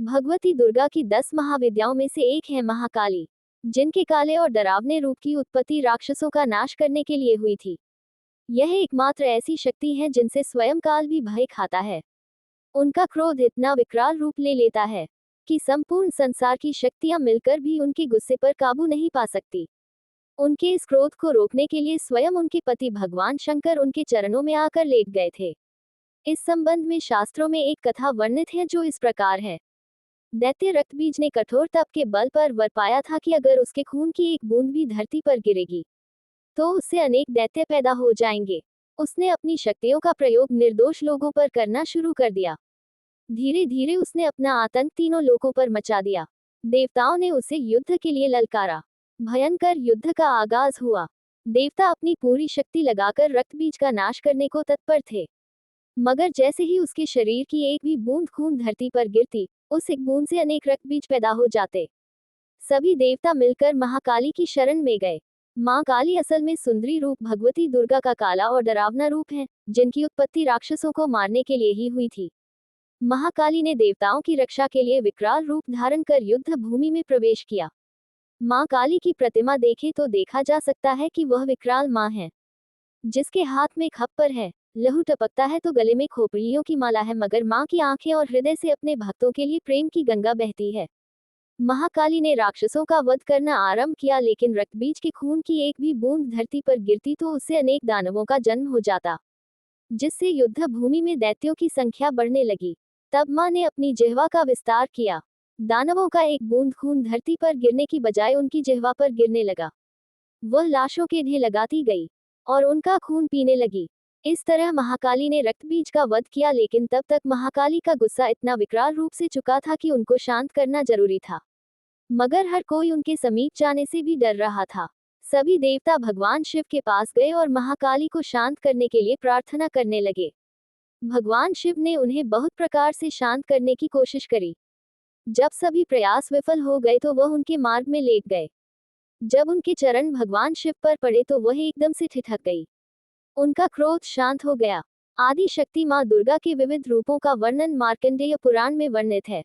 भगवती दुर्गा की 10 महाविद्याओं में से एक है महाकाली, जिनके काले और डरावने रूप की उत्पत्ति राक्षसों का नाश करने के लिए हुई थी। यह एकमात्र ऐसी शक्ति है जिनसे स्वयं काल भी भय खाता है। उनका क्रोध इतना विकराल रूप ले लेता है कि संपूर्ण संसार की शक्तियां मिलकर भी उनके गुस्से पर काबू नहीं पा सकती। उनके इस क्रोध को रोकने के लिए स्वयं उनके पति भगवान शंकर उनके चरणों में आकर लेट गए थे। इस संबंध में शास्त्रों में एक कथा वर्णित है जो इस प्रकार है। दैत्य रक्तबीज ने कठोर तप के बल पर वर पाया था कि अगर उसके खून की एक बूंद भी धरती पर गिरेगी तो उससे अनेक दैत्य पैदा हो जाएंगे। उसने अपनी शक्तियों का प्रयोग निर्दोष लोगों पर करना शुरू कर दिया। धीरे धीरे उसने अपना आतंक तीनों लोकों पर मचा दिया। देवताओं ने उसे युद्ध के लिए ललकारा। भयंकर युद्ध का आगाज हुआ। देवता अपनी पूरी शक्ति लगाकर रक्तबीज का नाश करने को तत्पर थे, मगर जैसे ही उसके शरीर की एक भी बूंद खून धरती पर गिरती, उस एक बूंद से अनेक रक्तबीज पैदा हो जाते। सभी देवता मिलकर महाकाली की शरण में गए। मां काली असल में सुंदरी रूप भगवती दुर्गा का काला और डरावना रूप है, जिनकी उत्पत्ति राक्षसों को मारने के लिए ही हुई थी। महाकाली ने देवताओं की रक्षा के लिए विकराल रूप धारण कर युद्ध भूमि में प्रवेश किया। मां काली की प्रतिमा देखे तो देखा जा सकता है कि वह विकराल मां है, जिसके हाथ में खप्पर है, लहू टपकता है तो गले में खोपड़ियों की माला है, मगर मां की आंखें और हृदय से अपने भक्तों के लिए प्रेम की गंगा बहती है। महाकाली ने राक्षसों का वध करना आरंभ किया, लेकिन रक्तबीज के खून की एक भी बूंद धरती पर गिरती तो उससे अनेक दानवों का जन्म हो जाता, जिससे युद्ध भूमि में दैत्यों की संख्या बढ़ने लगी। तब मां ने अपनी जिह्वा का विस्तार किया। दानवों का एक बूंद खून धरती पर गिरने की बजाय उनकी जिह्वा पर गिरने लगा। वह लाशों के ढेर लगाती गई और उनका खून पीने लगी। इस तरह महाकाली ने रक्तबीज का वध किया, लेकिन तब तक महाकाली का गुस्सा इतना विकराल रूप से चुका था कि उनको शांत करना जरूरी था, मगर हर कोई उनके समीप जाने से भी डर रहा था। सभी देवता भगवान शिव के पास गए और महाकाली को शांत करने के लिए प्रार्थना करने लगे। भगवान शिव ने उन्हें बहुत प्रकार से शांत करने की कोशिश करी। जब सभी प्रयास विफल हो गए तो वह उनके मार्ग में लेट गए। जब उनके चरण भगवान शिव पर पड़े तो वह एकदम से ठिठक गई। उनका क्रोध शांत हो गया। आदि शक्ति मां दुर्गा के विविध रूपों का वर्णन मार्कंडेय पुराण में वर्णित है।